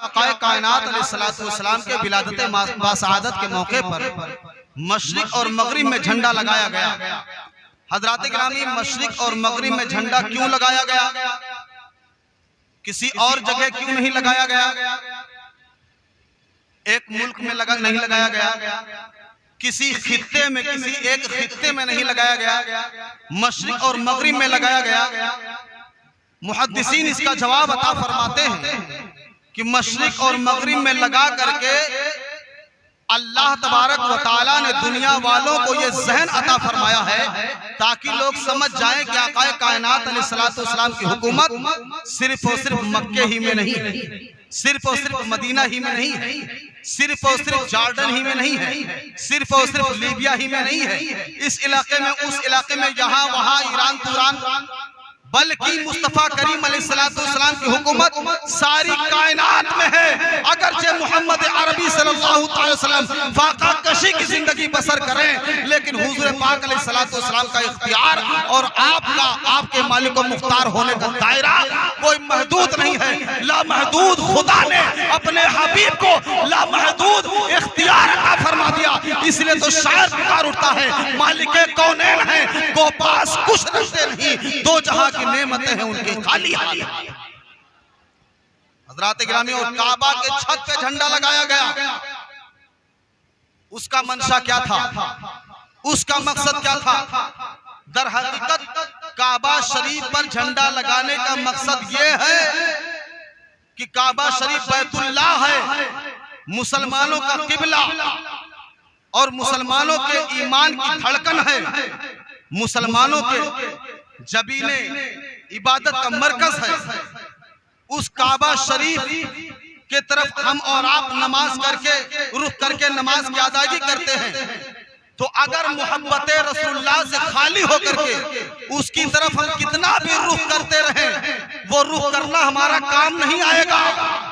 आक़ाए कायनात अलैहिस्सलाम के विलादत बासआदत के मौके पर मशरिक और मगरिब में झंडा लगाया गया। हज़रात गिरामी, मशरिक और मगरिब में झंडा क्यों लगाया गया? किसी और जगह क्यों नहीं लगाया गया? एक मुल्क में नहीं लगाया गया, किसी खित्ते में, किसी एक खित्ते में नहीं लगाया गया, मशरिक और मगरिब में लगाया गया। मुहद्दिसीन इसका जवाब अता फरमाते हैं कि मशरिक और मगरिब में लगा करके अल्लाह तबारक व तआला ने दुनिया वालों को ये ज़हन अता फरमाया है ताकि लोग समझ जाएं कि आक़ाए कायनात अलैहिस्सलाम की हुकूमत सिर्फ और सिर्फ मक्के ही में नहीं, सिर्फ और सिर्फ मदीना ही में नहीं है, सिर्फ और सिर्फ जॉर्डन ही में नहीं है, सिर्फ और सिर्फ लीबिया ही में नहीं है, इस इलाके में, उस इलाके में, यहाँ वहाँ, ईरान तुरान, बल्कि मुस्तफा करीम अलैहिस्सलाम की हुकूमत सारी कायनात में है। अगरचे मोहम्मद अरबी सल्लल्लाहु अलैहि वसल्लम फाका कशी की जिंदगी बसर करें, लेकिन हुजूर पाक अलैहिस्सलाम का इख्तियार और आपका, आपके मालिक व मुख्तार होने का दायरा कोई महदूद नहीं है। लामहदूद खुदा ने अपने हबीब को लामहदूद इख्तियार अता फरमा दिया। इसलिए तो शायर पुकार उठता है, मालिके कौनैन है को पास कुछ रखते नहीं, दो जहां नेमतें हैं उनके खाली हाथ। हज़रात गिरामी, और काबा के छत पे झंडा लगाया गया, उसका मंशा क्या था? उसका मकसद क्या था? दर हकीकत काबा शरीफ पर झंडा लगाने का मकसद यह है कि काबा शरीफ बैतुल्लाह है, मुसलमानों का किबला और मुसलमानों के ईमान की धड़कन है, मुसलमानों के जबीने इबादत का मरकज है। उस काबा शरीफ के तरफ हम और आप नमाज करके, रुख करके नमाज की अदायगी करते हैं। तो अगर मोहब्बत रसूलुल्लाह से खाली होकर के उसकी तरफ हम कितना भी रुख करते रहें, वो रुख करना हमारा काम नहीं आएगा।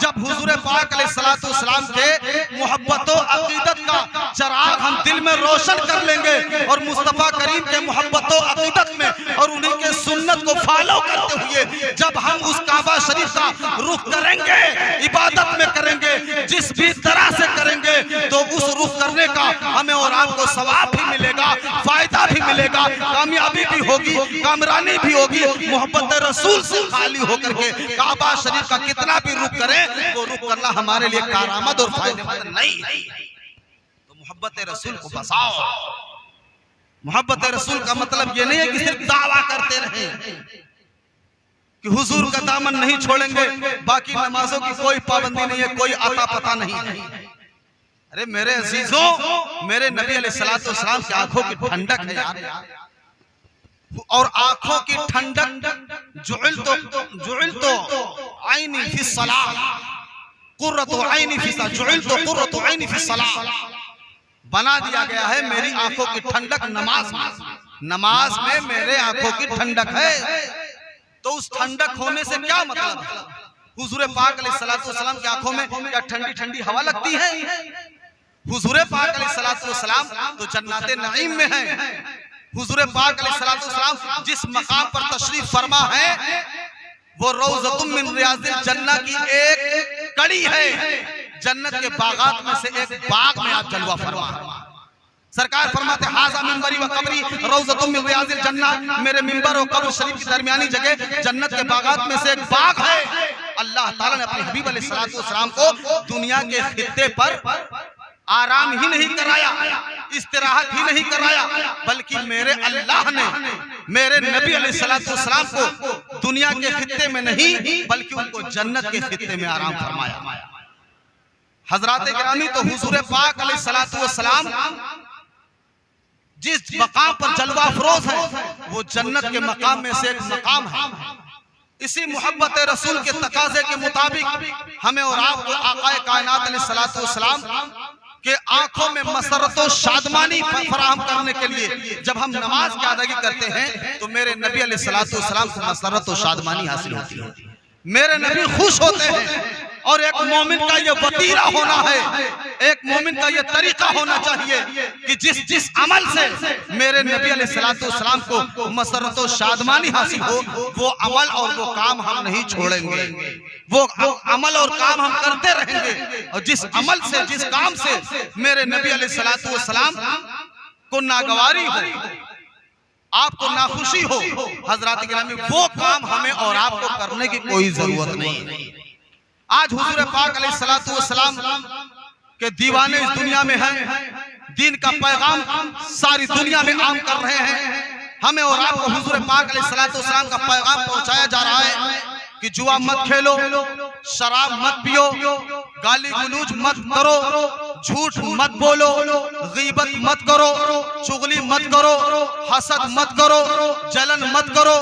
जब हुजूर पाक अलैहिस्सलाम के मोहब्बत और अकीदत का चराग हम दिल में रोशन कर लेंगे और मुस्तफा करीम के मोहब्बत और अकीदत में और उन्हीं के सुन्नत को फॉलो करते हुए जब हम उस काबा शरीफ का रुख करेंगे, इबादत में करेंगे, जिस भी तरह से करेंगे, तो उस रुख करने का हमें और आपको सवाब भी मिलेगा, फायदा भी मिलेगा, कामयाबी भी होगी, कामरानी भी होगी। मोहब्बत रसूल से खाली होकर के काबा शरीफ का कितना भी रुख करें, वो रुख करना हमारे लिए कारामद और फायदेमंद नहीं है। तो मोहब्बत रसूल को बसाओ। मोहब्बत रसूल का मतलब ये नहीं है कि सिर्फ दावा करते रहें कि हुजूर का दामन नहीं छोड़ेंगे, बाकी नमाजों की कोई पाबंदी नहीं है, कोई आता पता नहीं है। अरे मेरे अजीजों, मेरे नबी अलैहिस्सलाम की आंखों की ठंडक है यार, और आंखों की ठंडक जुइल तो आईनी फी सलाह, कुर्रतु आईनी फी सलाह, जुइल तो कुर्रतु आईनी फी सलाह, बना दिया गया है मेरी आंखों की ठंडक नमाज में। नमाज में मेरे आंखों की ठंडक है। तो उस ठंडक होने से क्या मतलब है? हुजूर पाक अलैहिस्सलाम की आंखों में क्या ठंडी ठंडी हवा लगती है? हुजूर पाक अलैहिस्सलाम तो जन्नते नईम में हैं। हुजूर पाक अलैहिस्सलाम जिस मकाम पर तशरीफ फरमा है वो रौज़तुम मिन रियाज़िल जन्नह की एक कड़ी है। जन्नत के बागात में से एक बाग में आप जलवा फरमा। सरकार फरमाते हाज़ा मिंबरी व कब्री रौज़तुम मिन रियाज़िल जन्नह, मेरे मिंबर और कब्र शरीफ की दरमियानी जगह जन्नत के बागात में से एक बाग है। अल्लाह ताला ने अपने हबीब अलैहिस्सलाम को दुनिया के खित्ते पर आराम ही नहीं कराया, इस्तिराहत ही नहीं कराया, बल्कि मेरे अल्लाह ने मेरे नबी अलैहिस्सलाम को दुनिया के खित्ते में नहीं बल्कि उनको जन्नत के खित्ते में आराम फरमाया। हज़रात गिरामी, तो हुजूर पाक अलैहिस्सलाम जिस मकाम पर जलवा अफरोज है वो जन्नत के मकाम में से एक मकाम है। इसी मोहब्बत रसूल के तकाजे के मुताबिक हमें और आपको आक़ाए कायनात अलैहिस्सलाम के आंखों में मसरत और शादमानी फराहम करने के लिए जब हम नमाज की अदायगी करते हैं तो मेरे नबी अलैहिस्सलाम को मसरत और शादमानी हासिल होती है। मेरे नबी खुश होते हैं। और एक मोमिन का ये वतीरा होना है, एक मोमिन का ये तरीका होना चाहिए कि जिस अमल से मेरे नबी अलैहिस्सलाम को मसरत और शादमानी हासिल हो, वो अमल और वो काम हम नहीं छोड़ेंगे। वो अमल और काम हम करते रहेंगे, और जिस अमल से, जिस काम से मेरे नबी अलैहिस्सलातु वस्सलाम को नागवारी हो, आपको नाखुशी हो, हजरात गिरामी, वो काम हमें और आपको करने की कोई जरूरत नहीं है। आज हुजूर पाक अलैहिस्सलातु वस्सलाम के दीवाने इस दुनिया में हैं, दीन का पैगाम सारी दुनिया में आम कर रहे हैं। हमें और आपको हुजूर पाक अलैहिस्सलातु वस्सलाम का पैगाम पहुंचाया जा रहा है कि जुआ मत खेलो, शराब मत पियो, गाली गलूज मत करो, झूठ मत बोलो, गीबत मत करो, चुगली मत करो, हसद मत करो, जलन मत करो।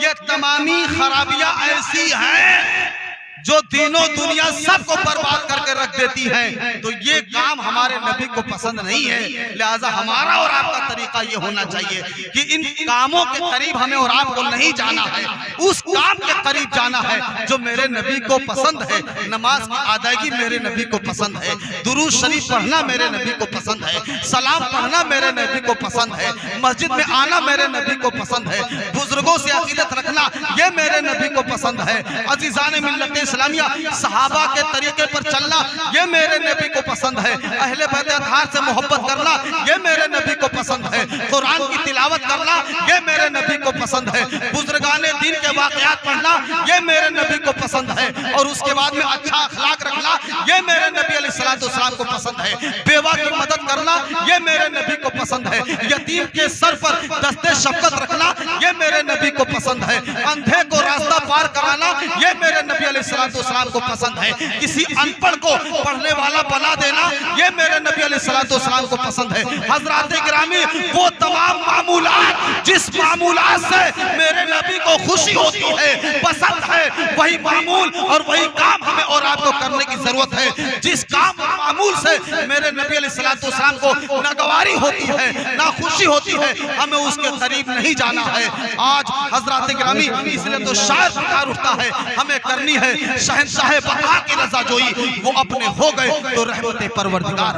ये तमामी खराबियां ऐसी हैं जो दिनों दुनिया सबको बर्बाद करके रख देती हैं। तो ये काम हमारे नबी को पसंद नहीं है। लिहाजा हमारा और आपका तरीका ये होना चाहिए कि इन कामों के करीब हमें और आपको नहीं जाना है, उस काम के करीब जाना है जो मेरे नबी को पसंद है। नमाज की अदायगी मेरे नबी को पसंद है, दुरूद शरीफ पढ़ना मेरे नबी को पसंद है, सलाम पढ़ना मेरे नबी को पसंद है, मस्जिद में आना मेरे नबी को पसंद है, बुजुर्गों से अकीदत रखना ये मेरे नबी को पसंद है। अजीजान मिल्लत इस्लामिया, सहाबा के तरीके पर चलना ये मेरे नबी को पसंद है। अहले बैत अतहार से मोहब्बत करना ये मेरे नबी को पसंद है। कुरान की तिलावत करना ये मेरे नबी को पसंद है। बुजुर्गाने दीन के वाकयात पढ़ना ये मेरे नबी को पसंद है। और उसके बाद में अच्छा अखलाक रखना ये मेरे नबी अलैहिस्सलातु वस्सलाम को पसंद है। बेवा की मदद करना ये मेरे नबी को पसंद है। यतीम के सर पर दस्ते शफकत रखना ये मेरे नबी को पसंद है। अंधे को रास्ता पार कराना ये मेरे नबी अलैहिस्सलातु वस्सलाम को पसंद है। किसी अनपढ़ को पढ़ने वाला बना देना ये मेरे नबी अलैहिस्सलातु वस्सलाम को पसंद है। हजरात गिरामी, वो तमाम मामूलात जिस मामूलात से मेरे नबी को खुशी होती है, पसंद है, वही मामूल और वही काम हमें और आपको करने की जरूरत है। जिस काम और मामूल से मेरे नबी अलैहिस्सलातु वस्सलाम को नागवारी होती है, ना खुशी होती है, हमें उसके करीब नहीं जाना है। आज हजरात गिरामी, इसलिए तो शायर पुकार उठता है, हमें करनी है शहंशाह बका की रज़ा जोई, वो अपने हो गए तो रहमते परवरदिगार।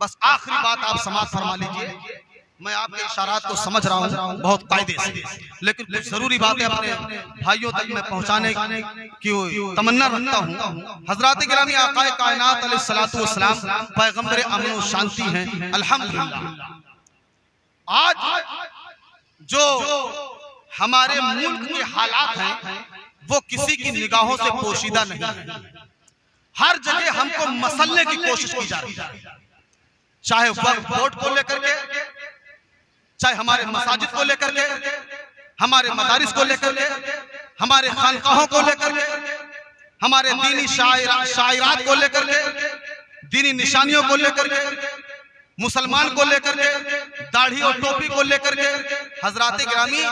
बस आखिरी बात आप समाप्त फरमा लीजिए। मैं आपके इशारात को समझ रहा हूँ बहुत कायदे से, लेकिन कुछ जरूरी बातें अपने भाइयों तक मैं पहुँचाने की तमन्ना रखता हूँ। हजरात गिरामी, आकाए कायनात अलैहिस्सलातु वस्सलाम पैगंबर अमन और शांति हैं। अल्हम्दुलिल्लाह आज जो हमारे मुल्क के हालात हैं वो किसी की निगाहों से पोशीदा नहीं है। हर जगह हमको मसलने की कोशिश की जा रही है, चाहे वक्फ बोर्ड को लेकर के, चाहे हमारे मसाजिद को लेकर के, हमारे मदारिस को लेकर के, हमारे खानकाहों को लेकर के, हमारे दीनी शायरात को लेकर के, दीनी निशानियों को लेकर के, मुसलमान को लेकर के, दाढ़ी और टोपी को लेकर के। हजरात गिरामी,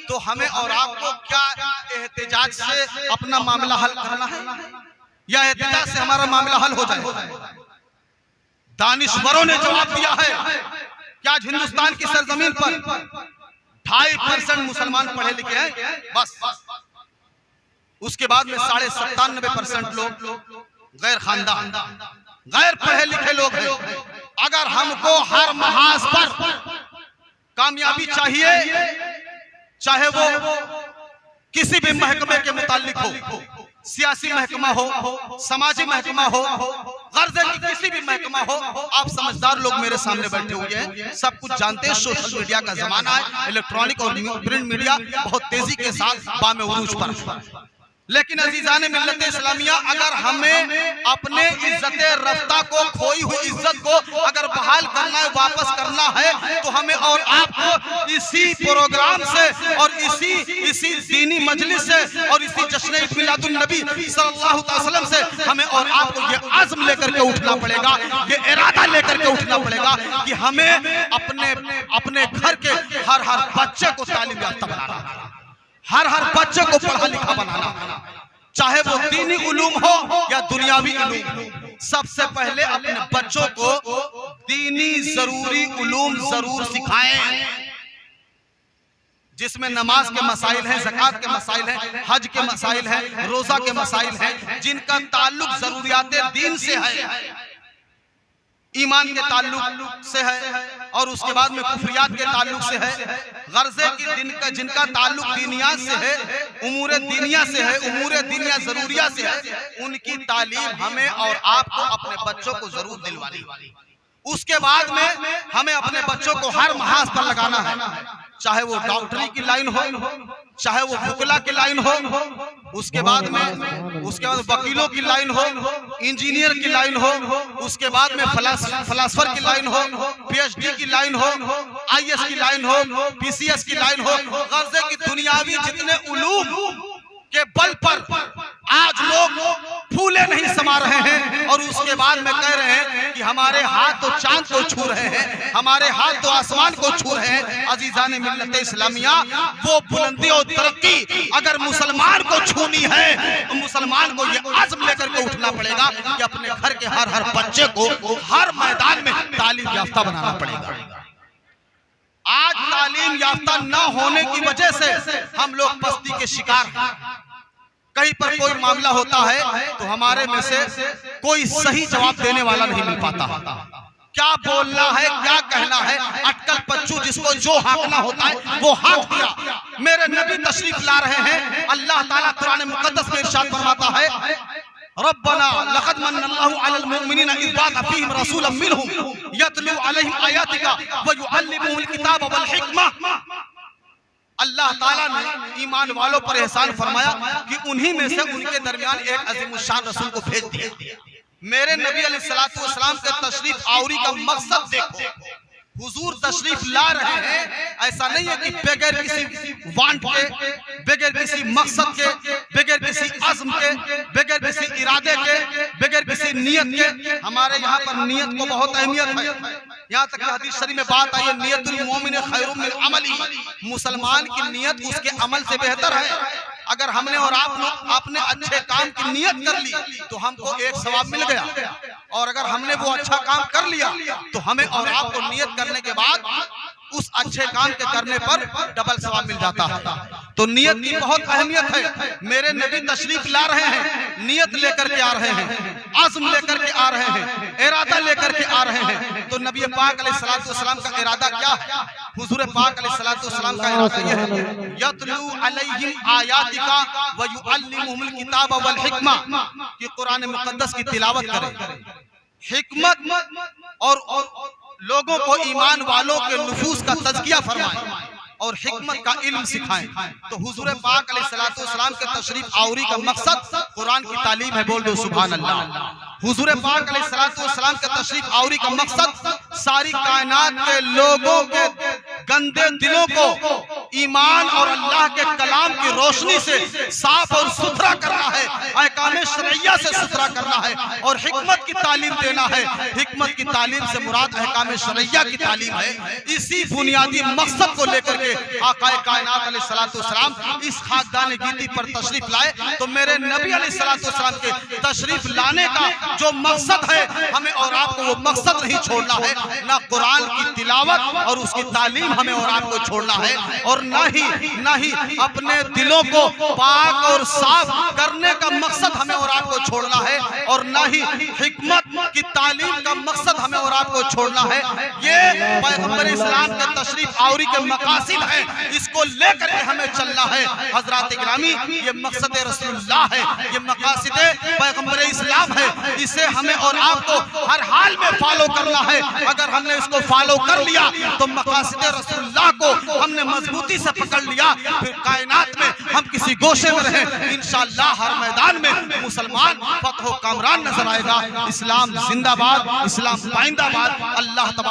तो हमें और आपको क्या एहतिजाज से अपना मामला हल करना है या एहतिजाज से हमारा मामला हल हो जाए? दानिश्वरों ने जवाब दिया है कि आज हिंदुस्तान की सरजमीन पर 2.5% मुसलमान पढ़े लिखे हैं, बस। उसके बाद में 97.5% लोग गैर खानदान, गैर पढ़े लिखे लोग हैं। अगर हमको हर महाज पर कामयाबी चाहिए, चाहे वो किसी भी महकमे के मुताल्लिक हो, सियासी महकमा हो, समाजी महकमा हो, गर्जे की किसी भी महकमा हो, आप समझदार लोग मेरे सामने बैठे हुए हैं, सब कुछ जानते हैं। सोशल मीडिया का जमाना है, इलेक्ट्रॉनिक और प्रिंट मीडिया बहुत तेजी के साथ बामे उरूज पर। लेकिन अजीजान मिल्लत इस्लामिया, अगर हमें अपने इज्जत रफ्ता को, खोई हुई इज्जत को अगर बहाल करना है, वापस करना है, तो हमें और आपको इसी प्रोग्राम से और इसी दीनी मजलिस से और इसी जश्न ईद मिलादुन नबी सल्लल्लाहु अलैहि वसल्लम से हमें और आपको ये आज़म लेकर के उठना पड़ेगा, ये इरादा लेकर के उठना पड़ेगा कि हमें अपने घर के हर बच्चे को तालीम याफ्ता बनाना, हर बच्चे को पढ़ा लिखा बनाना, चाहे वो दीनी उलूम हो या दुनियावी उलूम। सबसे पहले अपने बच्चों को दीनी जरूरी उलूम जरूर सिखाएं, जिसमें नमाज के मसाइल हैं, ज़कात के मसाइल हैं, हज के मसाइल हैं, रोजा के मसाइल हैं, जिनका ताल्लुक जरूरियात दीन से है। ईमान के ताल्लुक से है और उसके बाद में कुफरियात के ताल्लुक से है। गर्जे की दिन का जिनका ताल्लुक दीनियात से है, उमूरे दीनिया से है, उमूरे दीनिया जरूरिया से है, उनकी तालीम हमें और आपको अपने बच्चों को जरूर दिलवानी। उसके बाद में हमें अपने बच्चों को हर महाज पर लगाना है, चाहे वो डॉक्टरी की लाइन हो, चाहे वो वकीला की लाइन हो, उसके बाद वकीलों की लाइन हो, इंजीनियर की लाइन हो, उसके बाद में फलासफर की लाइन हो, पीएचडी की लाइन हो, आईएएस की लाइन हो, पीसीएस की लाइन हो। गर्जे की दुनियावी जितने उलूम के बल पर आज लोग फूले नहीं समा रहे हैं और उसके बाद में कह रहे हैं कि हमारे हाथ तो चांद को छू रहे हैं, हमारे हाथ तो आसमान को छू रहे हैं। अजीजान मिल्लत इस्लामिया, वो बुलंदी और तरक्की अगर मुसलमान को छूनी है तो मुसलमान को ये आज़म लेकर के उठना पड़ेगा कि अपने घर के हर बच्चे को हर मैदान में तालीम याफ्ता बनाना पड़ेगा। आज तालीम याफ्ता न होने की वजह से हम लोग पस्ती के शिकार हैं। कहीं पर कोई मामला होता है तो हमारे में से कोई सही जवाब देने वाला नहीं मिल पाता। क्या बोलना है, क्या कहना है, अटकल पच्चू जिसको जो हाँकना होता है वो हाँक दिया। मेरे नबी तशरीफ ला रहे हैं, अल्लाह ताला कुरान मुकद्दस में इरशाद फरमाता है, रब्बना लक़द मन्नल्लाहु अलल मुमिनीना इज़ बअअथ फ़ीहिम रसूलन मिनहुम यतलू अलैहिम आयातिका व युअल्लिमुहुल किताब वल हिकमा। अल्लाह ताला ने ईमान वालों पर एहसान फरमाया कि उन्हीं में से उनके दरमियान एक अज़ीमुश्शान रसूल को भेज दिया। मेरे नबी अलैहिस्सलातु वस्सलाम के तशरीफ आवरी का मकसद देखो, हुजूर तशरीफ ला रहे हैं, ऐसा नहीं है कि बगैर किसी वांट के, बगैर किसी मकसद के, बगैर किसी अज़्म के, बगैर किसी इरादे के, बगैर किसी नियत के। हमारे यहाँ पर नियत को बहुत अहमियत है। यहाँ तक हदीस शरीफ में बात आई है, नियतुल मोमिन खैरुम मिन अमली, मुसलमान की नियत उसके अमल से बेहतर है। अगर हमने और आपने अच्छे काम की नियत कर ली तो हमको एक सवाब मिल गया, और अगर हमने वो अच्छा काम कर लिया तो हमें और आपको नियत करने के बाद उस अच्छे काम के करने पर डबल सवाब मिल जाता है। तो नियत की बहुत अहमियत है। मेरे नबी तशरीफ ला रहे हैं, नियत लेकर के आ रहे हैं, आज़म लेकर के आ रहे हैं, इरादा लेकर के आ रहे हैं। तो नबी पाक अलैहिस्सलातु वस्सलाम का इरादा क्या है? हुजूर पाक अलैहिस्सलातु वस्सलाम का इरादा यह है, यतलू अलैहिम आयातिका व युअल्लिमुहुल किताब वल हिकमा, कि कुरान मुकद्दस की तिलावत करें, हिकमत और लोगों को ईमान वालों के नुफूस का तज़किया फरमाएं और हिकमत का इल्म सिखाएं। तो हुजूर पाक अलैहिस्सलातु वस्सलाम के तशरीफ आवरी का मकसद कुरान की तालीम है। बोल दो सुभान अल्लाह। हुजूर पाक अलैहिस्सलातु वस्सलाम के तशरीफ आवरी का मकसद सारी कायनात के लोगों के गंदे दिलों को ईमान और अल्लाह के कलाम की रोशनी से साफ और सुथरा करना है, अहकाम शरइया से सुथरा करना है और हिकमत की तालीम देना है। हिकमत की तालीम से मुराद अहकाम शरइया की तालीम है। इसी बुनियादी मकसद को लेकर के आकाए कायनात अलैहिस्सलातु वस्सलाम इस खाकदान गीती पर तशरीफ लाए। तो मेरे नबी अलैहिस्सलातु वस्सलाम के तशरीफ लाने का जो मकसद है, हमें और आपको वो मकसद नहीं छोड़ना है। ना कुरान की तिलावत और उसकी तालीम हमें और आपको छोड़ना है, और ना ही अपने दिलों को पाक और साफ करने का मकसद हमें और आपको छोड़ना है, और ना ही हिकमत की तालीम का मकसद हमें और आपको छोड़ना है। ये पैगंबर इस्लाम के तशरीफ आवरी के मकासिद है, इसको लेकर के हमें चलना है। हजरात गिरामी, ये मकसद रसूलुल्लाह है, ये मकासिद पैगंबर इस्लाम है। इसे हमें और आपको हर हाल में फॉलो करना है। अगर हमने इसको फॉलो कर लिया तो मकासिद रसूलुल्लाह को हमने मजबूती से पकड़ लिया, फिर कायनात में हम किसी गोशे में रहें, इंशाअल्लाह हर मैदान में मुसलमान फतह कामरान नजर आएगा। इस्लाम जिंदाबाद, इस्लाम पाइंदाबाद। अल्लाह तबारक